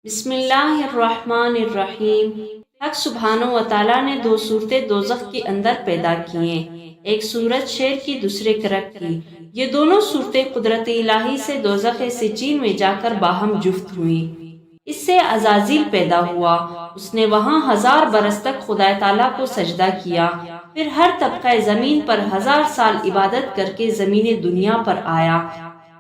بسم اللہ الرحمن الرحیم۔ حق سبحانہ و تعالیٰ نے دو صورتیں دوزخ کے اندر پیدا کی ہیں، ایک صورت شیر کی، دوسرے کرک کی۔ یہ دونوں صورتیں قدرت الہی سے دوزخ سجین میں جا کر باہم جفت ہوئیں۔ اس سے عزازیل پیدا ہوا، اس نے وہاں 1000 برس تک خدا تعالیٰ کو سجدہ کیا، پھر ہر طبقہ زمین پر 1000 سال عبادت کر کے زمین دنیا پر آیا۔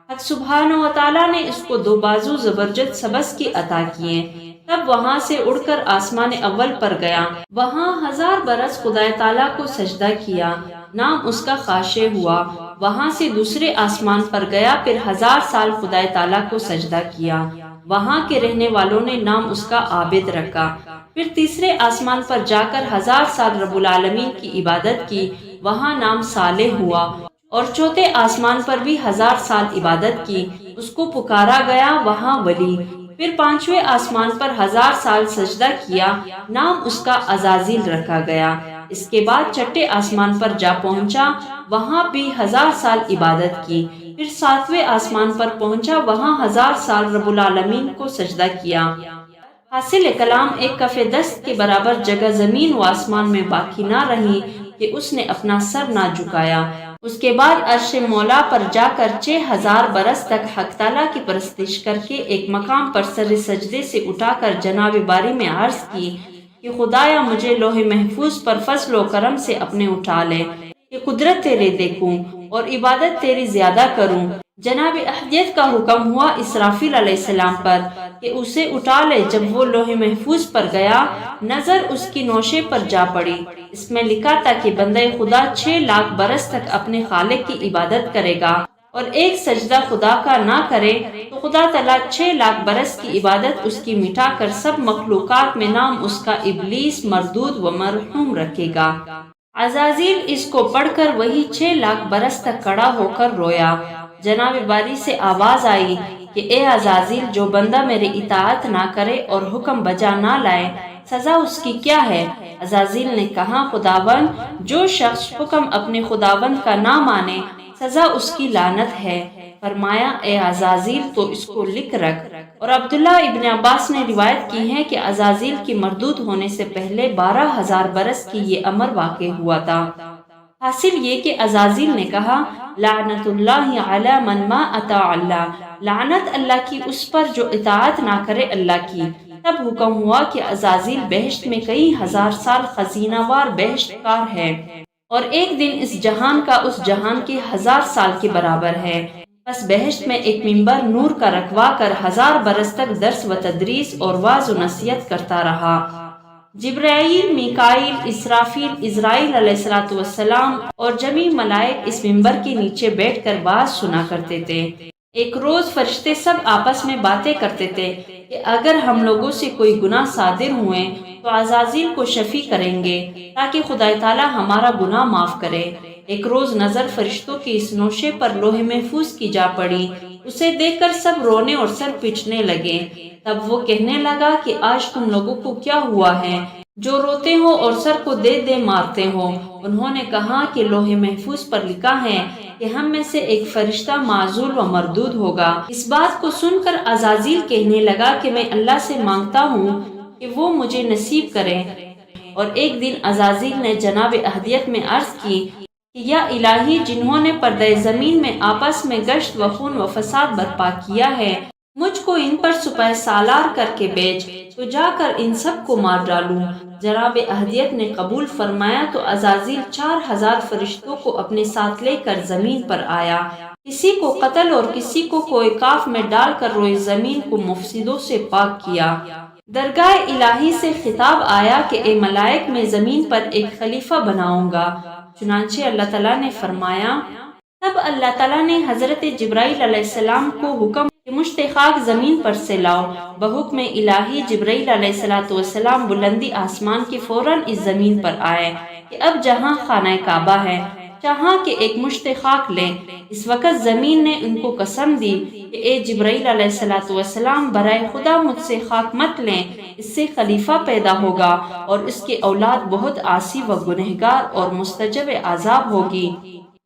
حق سبحانہ و تعالیٰ نے اس کو 2 بازو زبرجد سبز کی عطا کیے، تب وہاں سے اڑ کر آسمان اول پر گیا، وہاں 1000 برس خدا تعالیٰ کو سجدہ کیا، نام اس کا خاشع ہوا۔ وہاں سے دوسرے آسمان پر گیا، پھر 1000 سال خدا تعالیٰ کو سجدہ کیا، وہاں کے رہنے والوں نے نام اس کا عابد رکھا۔ پھر تیسرے آسمان پر جا کر 1000 سال رب العالمین کی عبادت کی، وہاں نام صالح ہوا، اور چوتھے آسمان پر بھی 1000 سال عبادت کی، اس کو پکارا گیا، وہاں ولی۔ پھر 5ویں آسمان پر 1000 سال سجدہ کیا، نام اس کا عزازیل رکھا گیا۔ اس کے بعد 6ٹھے آسمان پر جا پہنچا، وہاں بھی 1000 سال عبادت کی۔ پھر 7ویں آسمان پر پہنچا، وہاں 1000 سال رب العالمین کو سجدہ کیا۔ حاصل کلام ایک کف دست کے برابر جگہ زمین و آسمان میں باقی نہ رہی کہ اس نے اپنا سر نہ جھکایا۔ اس کے بعد عرش مولا پر جا کر 6000 برس تک حق تعالیٰ کی پرستش کر کے ایک مقام پر سر سجدے سے اٹھا کر جناب باری میں عرض کی کہ خدایا مجھے لوح محفوظ پر فضل و کرم سے اپنے اٹھا لے، کہ قدرت تیرے دیکھوں اور عبادت تیری زیادہ کروں۔ جناب احدیت کا حکم ہوا اسرافیل علیہ السلام پر کہ اسے اٹھا لے۔ جب وہ لوح محفوظ پر گیا، نظر اس کی نوشے پر جا پڑی، اس میں لکھا تھا کہ بندہ خدا 6 لاکھ برس تک اپنے خالق کی عبادت کرے گا، اور ایک سجدہ خدا کا نہ کرے تو خدا تعالیٰ 6 لاکھ برس کی عبادت اس کی مٹا کر سب مخلوقات میں نام اس کا ابلیس مردود و مرحوم رکھے گا۔ عزازیل اس کو پڑھ کر وہی 6 لاکھ برس تک کھڑا ہو کر رویا۔ جناب باری سے آواز آئی کہ اے عزازیل، جو بندہ میرے اطاعت نہ کرے اور حکم بجا نہ لائے، سزا اس کی کیا ہے؟ عزازیل نے کہا، خداوند، جو شخص حکم اپنے خداوند کا نہ مانے، سزا اس کی لعنت ہے۔ فرمایا، اے عزازیل، تو اس کو لکھ رکھ۔ اور عبداللہ ابن عباس نے روایت کی ہے کہ عزازیل کی مردود ہونے سے پہلے 12000 برس کی یہ امر واقع ہوا تھا۔ حاصل یہ کہ عزازیل نے کہا، لعنت اللہ علی من ما اطاع اللہ، لعنت اللہ کی اس پر جو اطاعت نہ کرے اللہ کی۔ تب حکم ہوا کہ عزازیل بہشت میں کئی 1000 سال خزینہ وار بہشت کار ہے، اور ایک دن اس جہان کا اس جہان کے 1000 سال کے برابر ہے۔ بس بہشت میں ایک منبر نور کا رکھوا کر 1000 برس تک درس و تدریس اور واعظ و نصیحت کرتا رہا۔ جبرائیل، میکائیل، اسرافیل، عزرائیل علیہ السلام اور جمیع ملائک اس منبر کے نیچے بیٹھ کر واعظ سنا کرتے تھے۔ ایک روز فرشتے سب آپس میں باتیں کرتے تھے کہ اگر ہم لوگوں سے کوئی گناہ صادر ہوئے تو عزازیل کو شفیع کریں گے تاکہ خدا تعالیٰ ہمارا گناہ معاف کرے۔ ایک روز نظر فرشتوں کی اس نوشے پر لوح محفوظ کی جا پڑی، اسے دیکھ کر سب رونے اور سر پچنے لگے۔ تب وہ کہنے لگا کہ آج تم لوگوں کو کیا ہوا ہے جو روتے ہو اور سر کو دے دے مارتے ہو؟ انہوں نے کہا کہ لوح محفوظ پر لکھا ہے کہ ہم میں سے ایک فرشتہ معزول و مردود ہوگا۔ اس بات کو سن کر عزازیل کہنے لگا کہ میں اللہ سے مانگتا ہوں کہ وہ مجھے نصیب کرے۔ اور ایک دن عزازیل نے جناب احدیت میں عرض کی کہ یا الہی، جنہوں نے پردہ زمین میں آپس میں گشت و خون و فساد برپا کیا ہے، مجھ کو ان پر سپہ سالار کر کے بیچ تو جا کر ان سب کو مار ڈالوں۔ جناب احدیت نے قبول فرمایا تو عزازیل 4000 فرشتوں کو اپنے ساتھ لے کر زمین پر آیا، کسی کو قتل اور کسی کو کوئی کاف میں ڈال کر روئے زمین کو مفسدوں سے پاک کیا۔ درگاہ الہی سے خطاب آیا کہ اے ملائک، میں زمین پر ایک خلیفہ بناؤں گا۔ چنانچہ اللہ تعالیٰ نے فرمایا۔ تب اللہ تعالیٰ نے حضرت جبرائیل علیہ السلام کو حکم کہ مشت خاک زمین پر سے لاؤ۔ بحکم الہی جبرائیل علیہ السلام بلندی آسمان کے فوراً اس زمین پر آئے کہ اب جہاں خانہ کعبہ ہے، چاہاں کہ ایک مشت خاک لیں۔ اس وقت زمین نے ان کو قسم دی کہ اے جبرائیل علیہ السلام، برائے خدا مجھ سے خاک مت لیں، اس سے خلیفہ پیدا ہوگا اور اس کے اولاد بہت عاصی و گنہگار اور مستجب عذاب ہوگی۔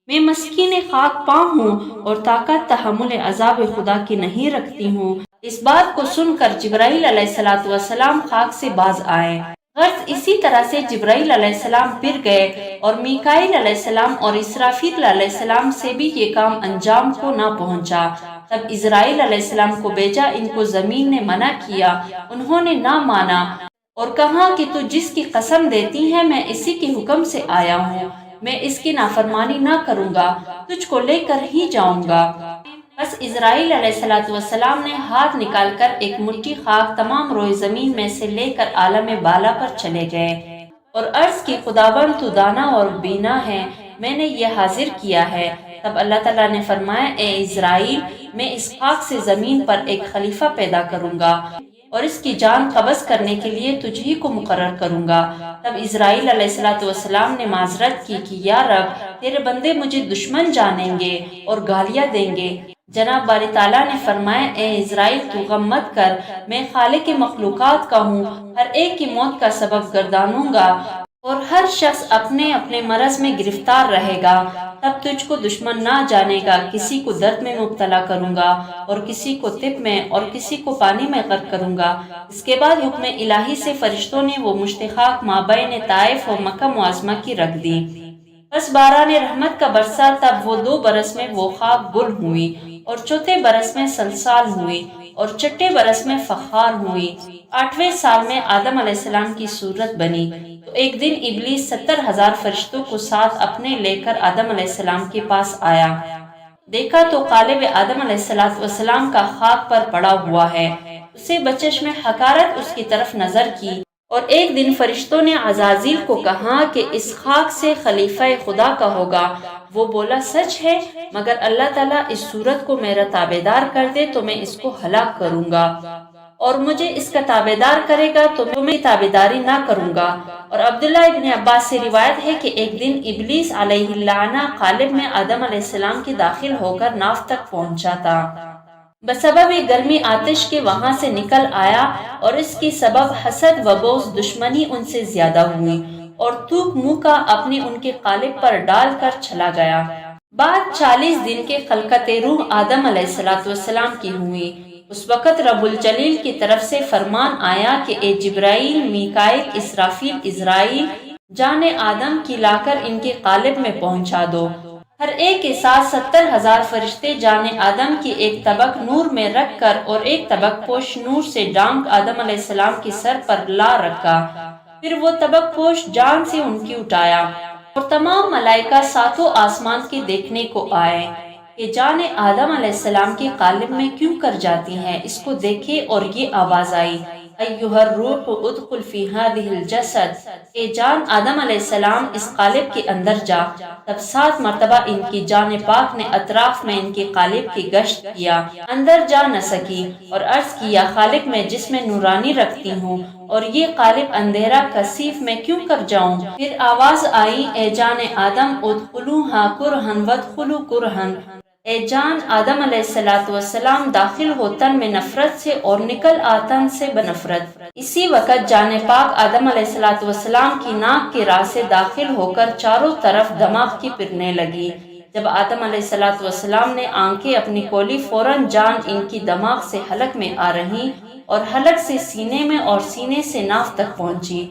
میں مسکین خاک پاؤں ہوں اور طاقت تحمل عذاب خدا کی نہیں رکھتی ہوں۔ اس بات کو سن کر جبرائیل علیہ السلام خاک سے باز آئے۔ غرض اسی طرح سے جبرائیل علیہ السلام پھر گئے اور میکائیل علیہ السلام اور اسرافیل علیہ السلام سے بھی یہ کام انجام کو نہ پہنچا۔ تب اسرائیل علیہ السلام کو بھیجا، ان کو زمین نے منع کیا، انہوں نے نہ مانا اور کہا کہ تو جس کی قسم دیتی ہے میں اسی کے حکم سے آیا ہوں، میں اس کی نافرمانی نہ کروں گا، تجھ کو لے کر ہی جاؤں گا۔ بس اسرائیل علیہ السلام نے ہاتھ نکال کر ایک مٹھی خاک تمام روئے زمین میں سے لے کر عالم بالا پر چلے گئے اور عرض کی خداوند تو دانا اور بینا ہے، میں نے یہ حاضر کیا ہے۔ تب اللہ تعالیٰ نے فرمایا، اے اسرائیل، میں اس خاک سے زمین پر ایک خلیفہ پیدا کروں گا اور اس کی جان قبض کرنے کے لیے تجھ ہی کو مقرر کروں گا۔ تب اسرائیل علیہ السلام نے معذرت کی کہ یا رب، تیرے بندے مجھے دشمن جانیں گے اور گالیاں دیں گے۔ جناب باری تعالیٰ نے فرمایا، اے اسرائیل، تو غم مت کر، میں خالق مخلوقات کا ہوں، ہر ایک کی موت کا سبب گردانوں گا اور ہر شخص اپنے اپنے مرض میں گرفتار رہے گا۔ تب تجھ کو دشمن نہ جانے گا، کسی کو درد میں مبتلا کروں گا اور کسی کو طب میں اور کسی کو پانی میں غرق کروں گا۔ اس کے بعد حکم الہی سے فرشتوں نے وہ مشت خاک مابین طائف و مکہ معظمہ کی رکھ دی۔ بس باران رحمت کا برسا، تب وہ 2 برس میں وہ خاک گل ہوئی اور چوتھے برس میں سلسال ہوئی اور چھٹے برس میں فخار ہوئی۔ 8ویں سال میں آدم علیہ السلام کی صورت بنی تو ایک دن ابلیس 70,000 فرشتوں کو ساتھ اپنے لے کر آدم علیہ السلام کے پاس آیا۔ دیکھا تو قالب آدم علیہ السلام کا خاک پر پڑا ہوا ہے۔ اسے بچشم حقارت اس کی طرف نظر کی اور ایک دن فرشتوں نے عزازیل کو کہا کہ اس خاک سے خلیفہ خدا کا ہوگا۔ وہ بولا، سچ ہے، مگر اللہ تعالیٰ اس صورت کو میرا تابعدار کر دے تو میں اس کو ہلاک کروں گا، اور مجھے اس کا تابعدار کرے گا تو میں تابعداری نہ کروں گا۔ اور عبداللہ ابن عباس سے روایت ہے کہ ایک دن ابلیس علیہ اللعنہ قالب میں آدم علیہ السلام کے داخل ہو کر ناف تک پہنچا تھا۔ بسبب گرمی آتش کے وہاں سے نکل آیا اور اس کی سبب حسد و بغض دشمنی ان سے زیادہ ہوئی اور تھوک منہ کا اپنے ان کے قالب پر ڈال کر چلا گیا۔ بعد 40 دن کے خلقت روح آدم علیہ السلام کی ہوئی۔ اس وقت رب الجلیل کی طرف سے فرمان آیا کہ اے جبرائیل، میکائیل، اسرافیل، اسرائیل، جان آدم کی لا کر ان کے قالب میں پہنچا دو۔ ہر ایک کے ساتھ 70,000 فرشتے جان آدم کی ایک طبق نور میں رکھ کر اور ایک طبق پوش نور سے ڈانک آدم علیہ السلام کی سر پر لا رکھا۔ پھر وہ طبق پوش جان سے ان کی اٹھایا اور تمام ملائکہ 7 آسمان کے دیکھنے کو آئے کہ جان آدم علیہ السلام کے قالب میں کیوں کر جاتی ہے۔ اس کو دیکھے اور یہ آواز آئی، ایھا الروح ادخل فی ھذہ الجسد، اے جان آدم علیہ السلام اس قالب کے اندر جا۔ تب 7 مرتبہ ان کی جان پاک نے اطراف میں ان کے قالب کی گشت کیا، اندر جا نہ سکی اور عرض کیا، خالق میں جسم نورانی رکھتی ہوں اور یہ قالب اندھیرا کثیف میں کیوں کر جاؤں۔ پھر آواز آئی، اے جان آدم ادخلوہا کرہن وادخلوا کرہن، اے جان آدم علیہ السلام داخل ہو تن میں نفرت سے اور نکل آتن سے بنفرت۔ اسی وقت جان پاک آدم علیہ السلام کی ناک کے راہ سے داخل ہو کر چاروں طرف دماغ کی پھرنے لگی۔ جب آدم علیہ السلام نے آنکھیں اپنی کھولی، فوراً جان ان کی دماغ سے حلق میں آ رہی اور حلق سے سینے میں اور سینے سے ناف تک پہنچی۔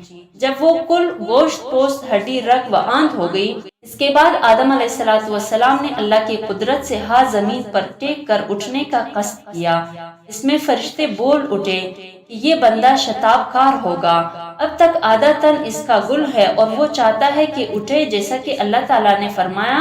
جب وہ کل گوشت پوست ہڈی رگ و آنت ہو گئی، اس کے بعد آدم علیہ السلام نے اللہ کی قدرت سے ہاتھ زمین پر ٹیک کر اٹھنے کا قصد کیا۔ اس میں فرشتے بول اٹھے کہ یہ بندہ شتاب کار ہوگا، اب تک عادتاً اس کا گل ہے اور وہ چاہتا ہے کہ اٹھے، جیسا کہ اللہ تعالیٰ نے فرمایا،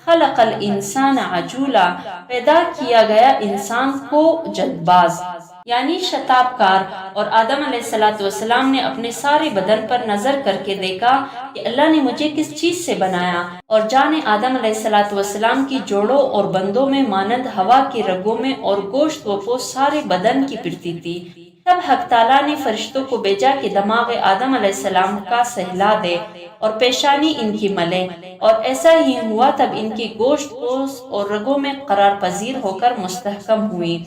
خلق الانسان عجولا، پیدا کیا گیا انسان کو جلد باز، یعنی شتاب کار۔ اور آدم علیہ السلام نے اپنے سارے بدن پر نظر کر کے دیکھا کہ اللہ نے مجھے کس چیز سے بنایا، اور جان آدم علیہ السلام کی جوڑوں اور بندوں میں مانند ہوا کے رگوں میں اور گوشت و پوست سارے بدن کی پھرتی تھی۔ تب حق تعالیٰ نے فرشتوں کو بھیجا کہ دماغ آدم علیہ السلام کا سہلا دے اور پیشانی ان کی ملے، اور ایسا ہی ہوا۔ تب ان کی گوشت پوست اور رگوں میں قرار پذیر ہو کر مستحکم ہوئی۔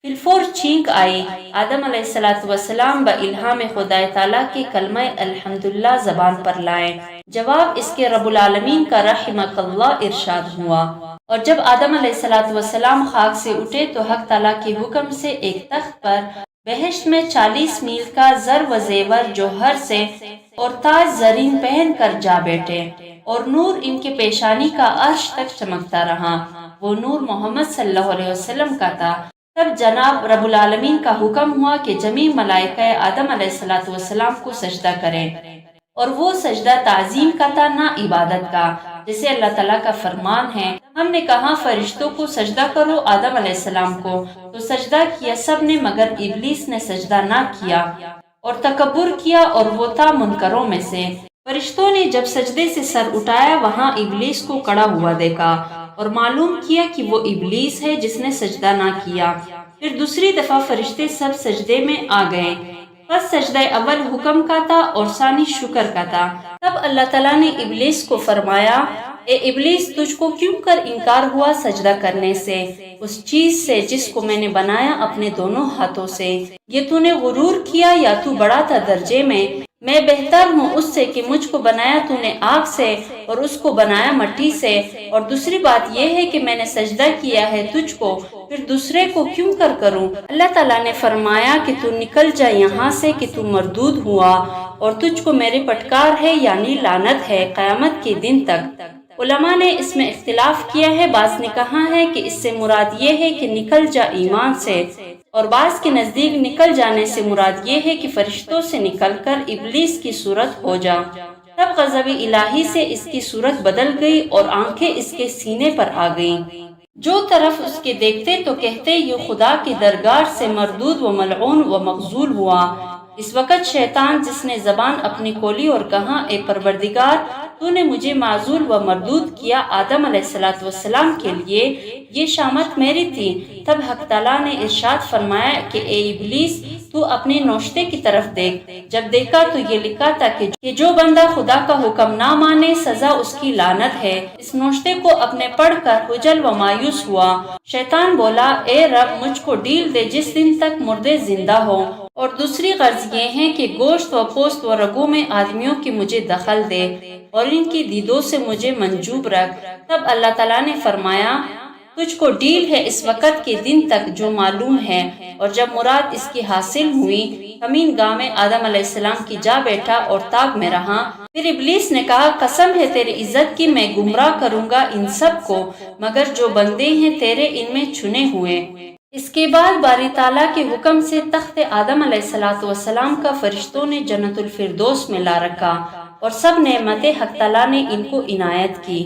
فلفور چھینک آئی۔ آدم علیہ السلام با الہام خدا تعالیٰ کے کلمہ الحمدللہ زبان پر لائے۔ جواب اس کے رب العالمین کا رحمک اللہ ارشاد ہوا۔ اور جب آدم علیہ السلام خاک سے اٹھے تو حق تعالیٰ کے حکم سے ایک تخت پر بہشت میں 40 میل کا زر و زیور جوہر سے اور تاج زرین پہن کر جا بیٹھے، اور نور ان کے پیشانی کا عرش تک چمکتا رہا۔ وہ نور محمد صلی اللہ علیہ وسلم کا تھا۔ تب جناب رب العالمین کا حکم ہوا کہ جمیع ملائکہ آدم علیہ السلام کو سجدہ کریں، اور وہ سجدہ تعظیم کا تھا نہ عبادت کا، جسے اللہ تعالیٰ کا فرمان ہے، ہم نے کہا فرشتوں کو سجدہ کرو آدم علیہ السلام کو، تو سجدہ کیا سب نے، مگر ابلیس نے سجدہ نہ کیا اور تکبر کیا، اور وہ تھا منکروں میں سے۔ فرشتوں نے جب سجدے سے سر اٹھایا وہاں ابلیس کو کڑا ہوا دیکھا، اور معلوم کیا کہ وہ ابلیس ہے جس نے سجدہ نہ کیا۔ پھر دوسری دفعہ فرشتے سب سجدے میں آ گئے۔ بس سجدہ اول حکم کا تھا اور ثانی شکر کا تھا۔ تب اللہ تعالیٰ نے ابلیس کو فرمایا، اے ابلیس، تجھ کو کیوں کر انکار ہوا سجدہ کرنے سے، اس چیز سے جس کو میں نے بنایا اپنے دونوں ہاتھوں سے؟ یہ تو نے غرور کیا یا تو بڑا تھا درجے میں بہتر ہوں اس سے کہ مجھ کو بنایا تو نے آگ سے اور اس کو بنایا مٹی سے، اور دوسری بات یہ ہے کہ میں نے سجدہ کیا ہے تجھ کو، پھر دوسرے کو کیوں کر کروں؟ اللہ تعالیٰ نے فرمایا کہ تو نکل جا یہاں سے کہ تو مردود ہوا، اور تجھ کو میرے پٹکار ہے یعنی لعنت ہے قیامت کے دن تک۔ علماء نے اس میں اختلاف کیا ہے، بعض نے کہا ہے کہ اس سے مراد یہ ہے کہ نکل جا ایمان سے، اور بعض کے نزدیک نکل جانے سے مراد یہ ہے کہ فرشتوں سے نکل کر ابلیس کی صورت ہو جا۔ تب غضب الہی سے اس کی صورت بدل گئی اور آنکھیں اس کے سینے پر آ گئیں۔ جو طرف اس کے دیکھتے تو کہتے یہ خدا کی درگاہ سے مردود و ملعون و مغزول ہوا۔ اس وقت شیطان جس نے زبان اپنی کھولی اور کہا، اے پروردگار، تو نے مجھے معزول و مردود کیا، آدم علیہ السلام کے لیے یہ شامت میری تھی۔ تب حق تعالیٰ نے ارشاد فرمایا کہ اے ابلیس، تو اپنے نوشتے کی طرف دیکھ۔ جب دیکھا تو یہ لکھا تھا کہ جو بندہ خدا کا حکم نہ مانے سزا اس کی لعنت ہے۔ اس نوشتے کو اپنے پڑھ کر خجل و مایوس ہوا۔ شیطان بولا، اے رب، مجھ کو ڈیل دے جس دن تک مردے زندہ ہو، اور دوسری غرض یہ ہے کہ گوشت و پوست و رگوں میں آدمیوں کی مجھے دخل دے، اور ان کی دیدوں سے مجھے منجوب رکھ۔ تب اللہ تعالیٰ نے فرمایا، تجھ کو ڈیل ہے اس وقت کے دن تک جو معلوم ہے۔ اور جب مراد اس کی حاصل ہوئی، کمین گاہ میں آدم علیہ السلام کی جا بیٹھا اور تاغ میں رہا۔ پھر ابلیس نے کہا، قسم ہے تیری عزت کی، میں گمراہ کروں گا ان سب کو مگر جو بندے ہیں تیرے ان میں چنے ہوئے۔ اس کے بعد باری تعالیٰ کے حکم سے تخت آدم علیہ السلام کا فرشتوں نے جنت الفردوس میں لا رکھا، اور سب نعمتیں حق تعالیٰ نے ان کو عنایت کی۔